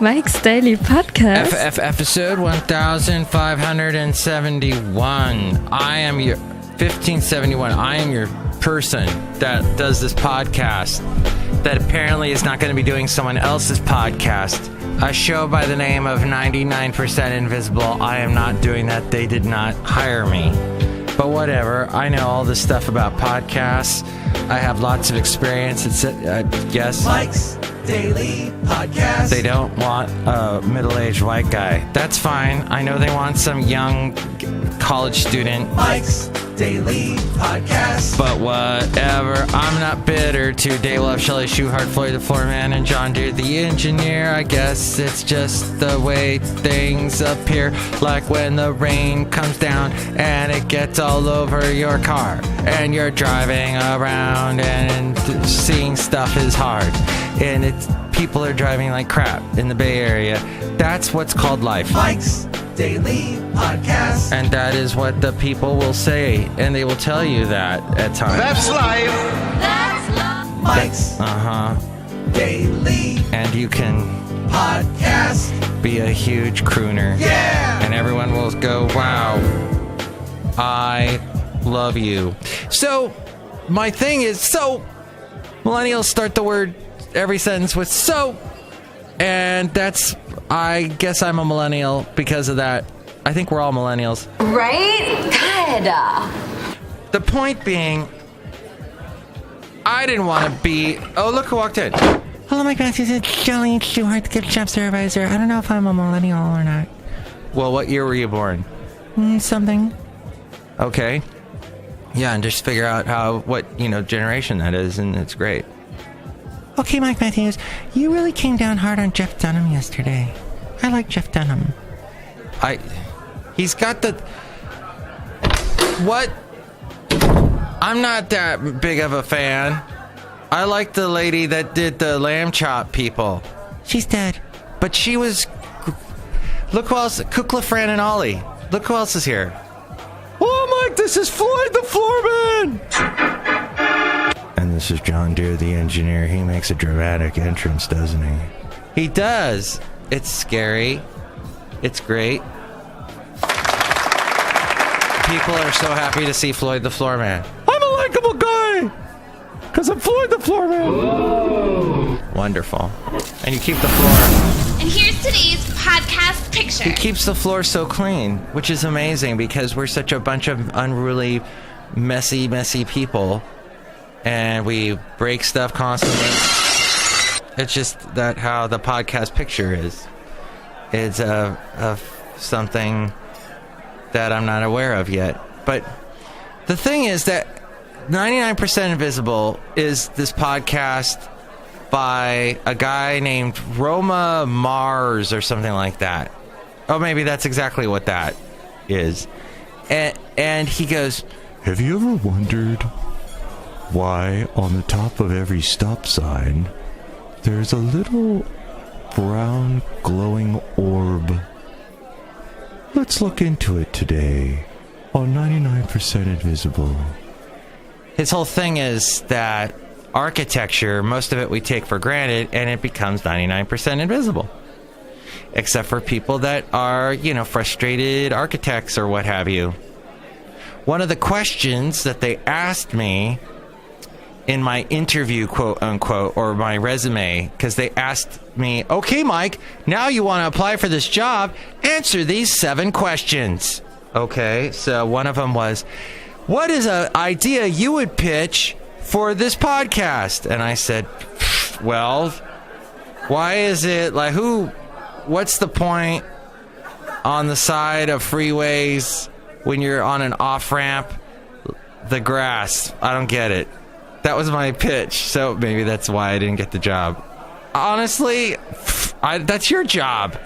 Mike's Daily Podcast. Episode 1571. I am your 1571. I am your person that does this podcast that apparently is not going to be doing someone else's podcast. A show by the name of 99% Invisible. I am not doing that. They did not hire me. But whatever. I know all this stuff about podcasts. I have lots of experience. It's, yes. Mike's Daily Podcast. They don't want a middle-aged white guy. That's fine. I know they want some young college student. Mike's Daily Podcast. But whatever. I'm not bitter. Today we'll have Chely Shoehart, Floyd the Floorman, and John Deere the engineer. I guess it's just the way things appear. Like when the rain comes down and it gets all over your car. And you're driving around and seeing stuff is hard. And people are driving like crap in the Bay Area. That's what's called life. Mike's Daily Podcast. And that is what the people will say, and they will tell you that at times. That's life. That's life. Mike's Daily And you can Podcast. be a huge crooner. Yeah. And everyone will go, wow, I love you. So, my thing is, millennials start the word every sentence with so, and that's, I guess I'm a millennial because of that. I think we're all millennials. Right? Good. The point being, I didn't want to be, oh, look who walked in. Hello, Mike Matthews. It's Chely Shoehart, the gift shop supervisor. I don't know if I'm a millennial or not. Well, what year were you born? Something. Okay. Yeah, and just figure out what generation that is, and it's great. Okay, Mike Matthews, you really came down hard on Jeff Dunham yesterday. I like Jeff Dunham. He's got the... What? I'm not that big of a fan. I like the lady that did the lamb chop people. She's dead. But she was... Look who else... Kukla, Fran, and Ollie. Look who else is here. Oh, Mike, this is Floyd the Floorman! And this is John Deere, the engineer. He makes a dramatic entrance, doesn't he? He does. It's scary. It's great. People are so happy to see Floyd the Floorman. I'm a likable guy! Because I'm Floyd the Floorman! Whoa. Wonderful. And you keep the floor... And here's today's podcast picture. He keeps the floor so clean, which is amazing because we're such a bunch of unruly, messy people. And we break stuff constantly. It's just that how the podcast picture is. It's something that I'm not aware of yet. But the thing is that 99% Invisible is this podcast by a guy named Roma Mars or something like that. Oh, maybe that's exactly what that is. And he goes, have you ever wondered why on the top of every stop sign there's a little brown glowing orb? Let's look into it today on 99% Invisible. His whole thing is that architecture, most of it we take for granted, and it becomes 99% invisible. Except for people that are, frustrated architects or what have you. One of the questions that they asked me in my interview, quote unquote, or my resume, because they asked me, okay, Mike, now you want to apply for this job, answer these 7 questions. Okay, so one of them was, what is an idea you would pitch for this podcast? And I said, well, why is it, what's the point on the side of freeways when you're on an off-ramp, the grass? I don't get it. That was my pitch, so maybe that's why I didn't get the job. Honestly, that's your job.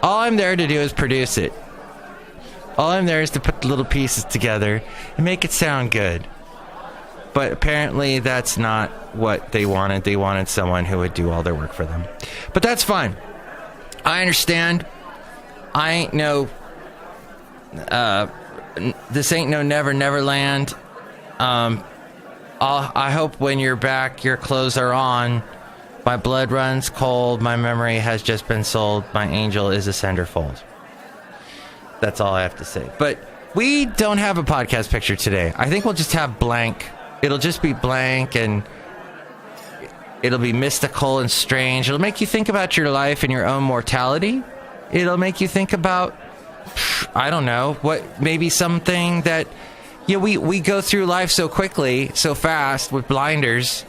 All I'm there to do is produce it. All I'm there is to put the little pieces together and make it sound good. But apparently that's not what they wanted. They wanted someone who would do all their work for them. But that's fine. I understand. I ain't no... this ain't no Never Land. I hope when you're back, your clothes are on My blood runs cold. My memory has just been sold. My angel is a centerfold. That's all I have to say. But we don't have a podcast picture today. I think we'll just have blank. It'll just be blank, and it'll be mystical and strange. It'll make you think about your life and your own mortality. It'll make you think about, I don't know, what maybe something that, we go through life so quickly, so fast with blinders.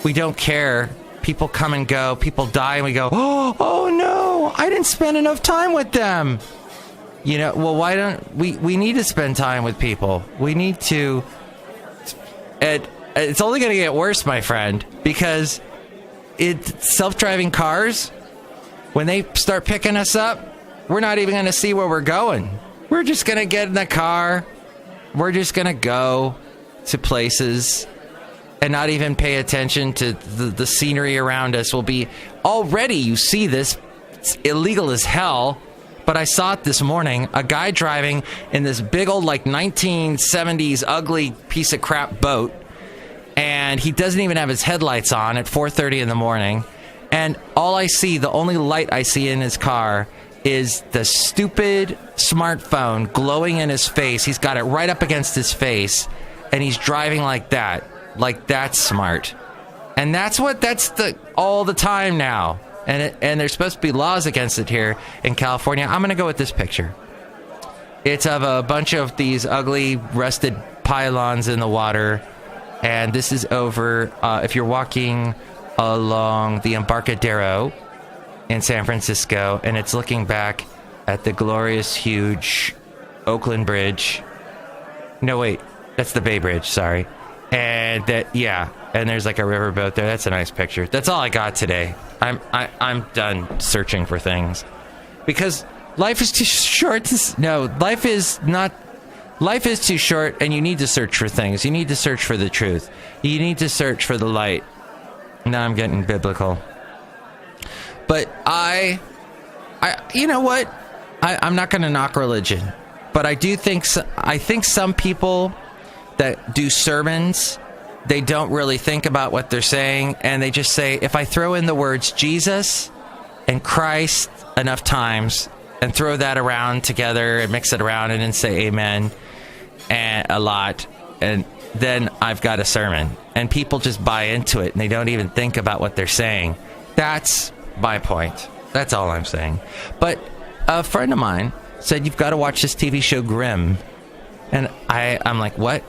We don't care. People come and go. People die, and we go, oh no, I didn't spend enough time with them. Why don't we need to spend time with people? We need to. It's only going to get worse, my friend, because self-driving cars, when they start picking us up, we're not even going to see where we're going. We're just going to get in the car. We're just going to go to places and not even pay attention to the scenery around us. Will be already, you see this, it's illegal as hell. But I saw it this morning, a guy driving in this big old 1970s ugly piece of crap boat, and he doesn't even have his headlights on at 4:30 in the morning. And the only light I see in his car is the stupid smartphone glowing in his face. He's got it right up against his face, and he's driving like that. Like, that's smart. And that's all the time now. And there's supposed to be laws against it here in California. I'm going to go with this picture. It's of a bunch of these ugly, rusted pylons in the water. And this is over, if you're walking along the Embarcadero in San Francisco, and it's looking back at the glorious, huge Oakland Bridge. No, wait, that's the Bay Bridge, sorry. And and there's like a riverboat there. That's a nice picture. That's all I got today. I'm done searching for things, because life is too short. Life is too short, and you need to search for things. You need to search for the truth. You need to search for the light. Now I'm getting biblical. But you know what? I'm not going to knock religion, but I think some people that do sermons, they don't really think about what they're saying, and they just say, if I throw in the words Jesus and Christ enough times and throw that around together and mix it around and then say amen and a lot, and then I've got a sermon. And people just buy into it, and they don't even think about what they're saying. That's my point. That's all I'm saying. But a friend of mine said, you've got to watch this TV show Grimm. And I'm like, what?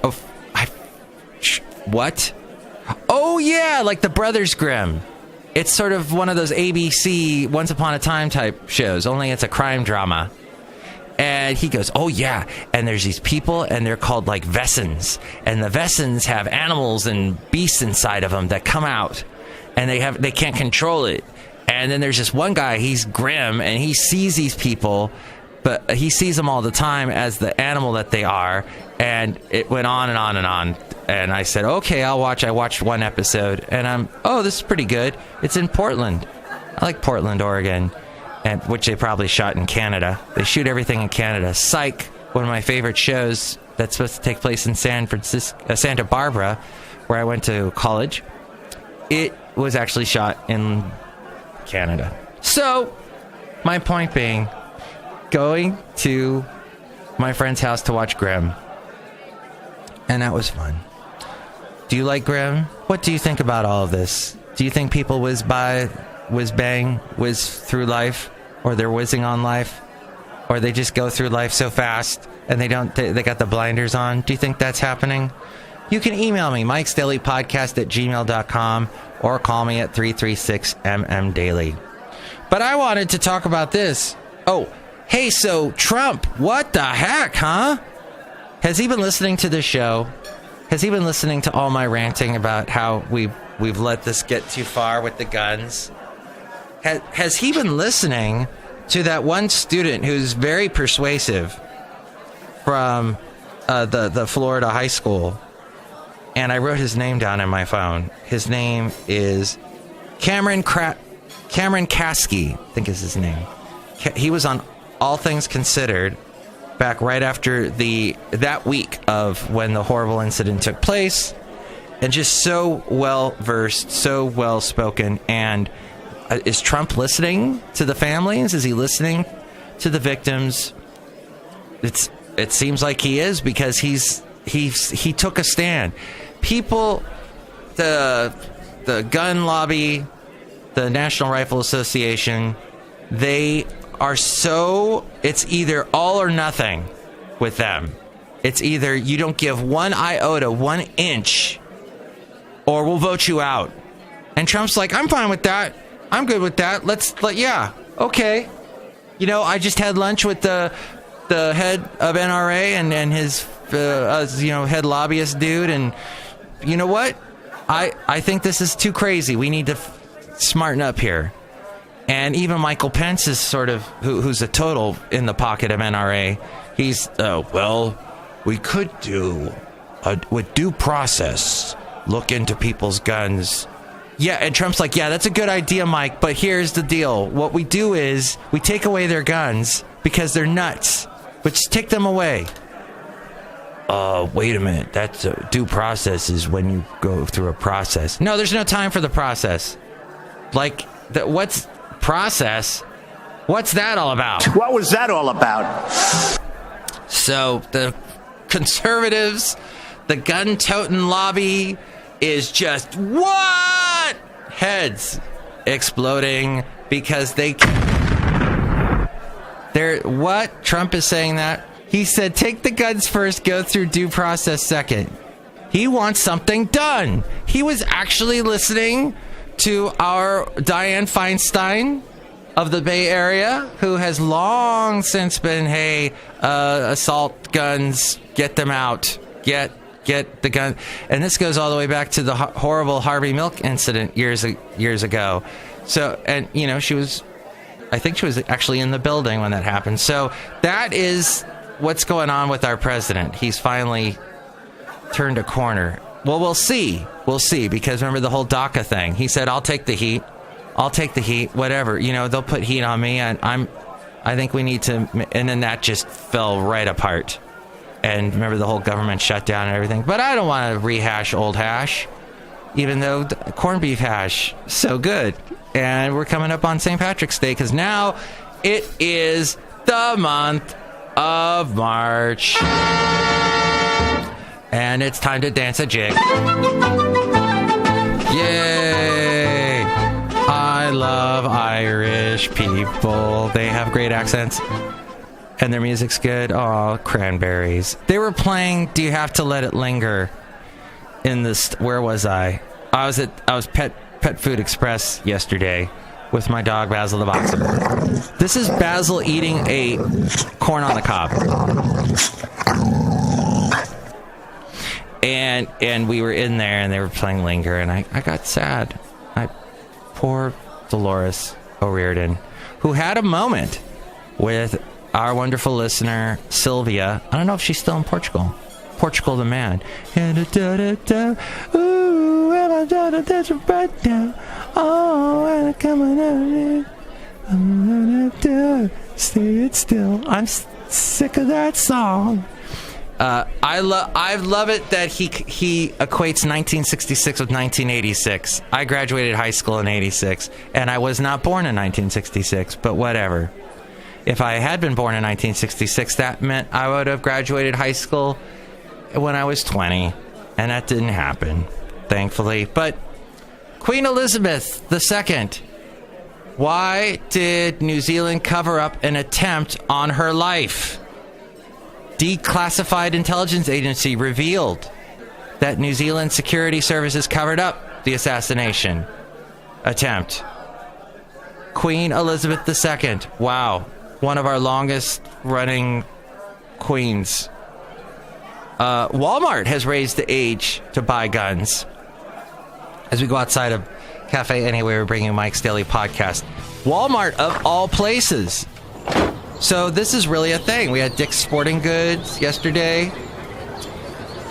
What? Oh, yeah, like the Brothers Grimm. It's sort of one of those ABC Once Upon a Time type shows, only it's a crime drama. And he goes, oh, yeah, and there's these people, and they're called, like, Vessens. And the Vessens have animals and beasts inside of them that come out, and they can't control it. And then there's this one guy, he's Grimm, and he sees these people, but he sees them all the time as the animal that they are. And it went on and on and on. And I said, okay, I'll watch. I watched one episode, and this is pretty good. It's in Portland. I like Portland, Oregon, and which they probably shot in Canada. They shoot everything in Canada. Psych, one of my favorite shows that's supposed to take place in Santa Barbara, where I went to college. It was actually shot in Canada. So, my point being, going to my friend's house to watch Grimm, and that was fun. Do you like Grimm? What do you think about all of this? Do you think people whiz through life, or they're whizzing on life, or they just go through life so fast and they got the blinders on? Do you think that's happening? You can email me, mikesdailypodcast@gmail.com, or call me at 336-MM-DAILY. But I wanted to talk about this. Oh, hey, so Trump, what the heck, huh? Has he been listening to this show? Has he been listening to all my ranting about how we've let this get too far with the guns? Has he been listening to that one student who's very persuasive from the Florida high school? And I wrote his name down in my phone. His name is Cameron Kasky, I think is his name. He was on All Things Considered back right after that week of when the horrible incident took place. and just so well versed, so well spoken. And is Trump listening to the families? Is he listening to the victims? It seems like he is, because he took a stand. People, the gun lobby, the National Rifle Association, they are it's either all or nothing with them. It's either you don't give 1 iota, 1 inch, or we'll vote you out. And Trump's like, I'm fine with that. I'm good with that. Yeah, okay. I just had lunch with the head of NRA and his, head lobbyist dude. And you know what? I think this is too crazy. We need to smarten up here. And even Michael Pence is sort of, who's a total in the pocket of NRA. He's, we could do, with due process, look into people's guns. Yeah, and Trump's like, yeah, that's a good idea, Mike, but here's the deal. What we do is we take away their guns because they're nuts, but just take them away. Wait a minute. That's due process is when you go through a process. No, there's no time for the process. What's process? What's that all about? What was that all about? So the conservatives, the gun-toting lobby is just what? Heads exploding because they're what? Trump is saying that. He said, take the guns first, go through due process second. He wants something done. He was actually listening to our Dianne Feinstein of the Bay Area, who has long since been, hey, assault guns, get them out. Get the gun. And this goes all the way back to the horrible Harvey Milk incident years ago. So, and, I think she was actually in the building when that happened. So that is what's going on with our president. He's finally turned a corner. Well, we'll see. We'll see, because remember the whole DACA thing. He said, I'll take the heat, whatever. They'll put heat on me, and I think we need to, and then that just fell right apart. And remember the whole government shutdown and everything. But I don't want to rehash old hash, even though corned beef hash, so good. And we're coming up on St. Patrick's Day, because now it is the month of March. And it's time to dance a jig. Yay! I love Irish people. They have great accents. And their music's good. Oh, Cranberries. They were playing Do You Have to Let It Linger in this. Where was I? I was Pet Food Express yesterday with my dog Basil the Boxer. This is Basil eating a corn on the cob. And we were in there and they were playing Linger, and I got sad. Poor Dolores O'Riordan, who had a moment with our wonderful listener, Sylvia. I don't know if she's still in Portugal. Portugal the man. Ooh, right now. Oh, coming out. Stay it still. I'm sick of that song. I love it that he equates 1966 with 1986. I graduated high school in 86, and I was not born in 1966, but whatever. If I had been born in 1966, that meant I would have graduated high school when I was 20, and that didn't happen, thankfully. But Queen Elizabeth II, why did New Zealand cover up an attempt on her life? Declassified intelligence agency revealed that New Zealand security services covered up the assassination attempt. Queen Elizabeth II. Wow. One of our longest running queens. Walmart has raised the age to buy guns. As we go outside of Café Anyway, we're bringing Mike's Daily Podcast. Walmart, of all places. So this is really a thing. We had Dick's Sporting Goods yesterday.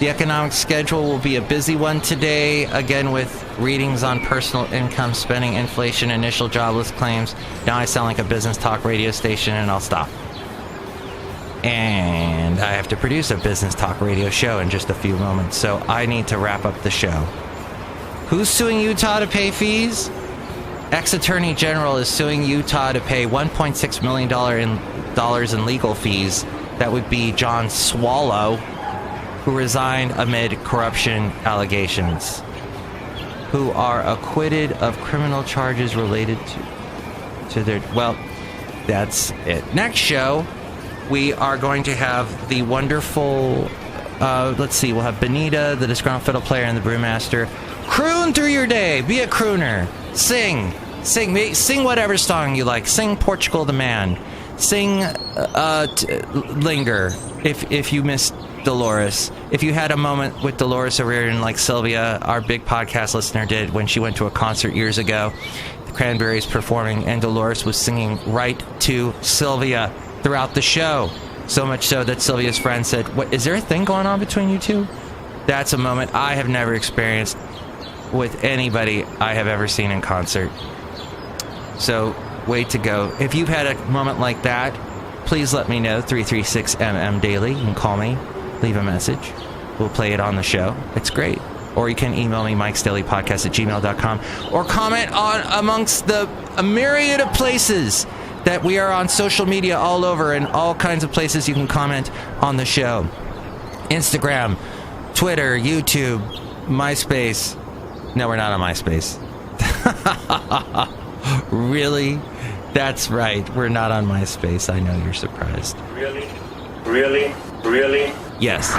The economic schedule will be a busy one today, again with readings on personal income, spending, inflation, initial jobless claims. Now I sound like a business talk radio station, and I'll stop. And and I have to produce a business talk radio show in just a few moments, so I need to wrap up the show. Who's suing Utah to pay fees? Ex-Attorney General is suing Utah to pay $1.6 million in legal fees. That would be John Swallow, who resigned amid corruption allegations, who are acquitted of criminal charges related to their... Well, that's it. Next show, we are going to have the wonderful... let's see, we'll have Benita, the Disgruntled Fiddle Player, and the Brewmaster. Croon through your day. Be a crooner. Sing whatever song you like. Sing Portugal the Man. Sing Linger if you missed Dolores. If you had a moment with Dolores O'Riordan like Sylvia, our big podcast listener, did when she went to a concert years ago, the Cranberries performing, and Dolores was singing right to Sylvia throughout the show. So much so that Sylvia's friend said, "What, is there a thing going on between you two?" That's a moment I have never experienced with anybody I have ever seen in concert. So, way to go. If you've had a moment like that, please let me know. 336MM Daily. You can call me, leave a message. We'll play it on the show. It's great. Or you can email me, mikesdailypodcast@gmail.com, or comment on amongst the a myriad of places that we are on social media all over, and all kinds of places you can comment on the show. Instagram, Twitter, YouTube, MySpace. No, we're not on MySpace. Really? That's right. We're not on MySpace. I know you're surprised. Really? Yes.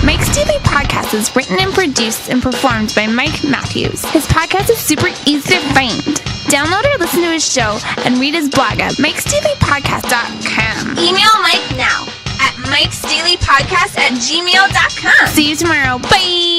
Mike's Daily Podcast is written and produced and performed by Mike Matthews. His podcast is super easy to find. Download or listen to his show and read his blog at mikesdailypodcast.com. Email Mike now at mikesdailypodcast@gmail.com. See you tomorrow. Bye!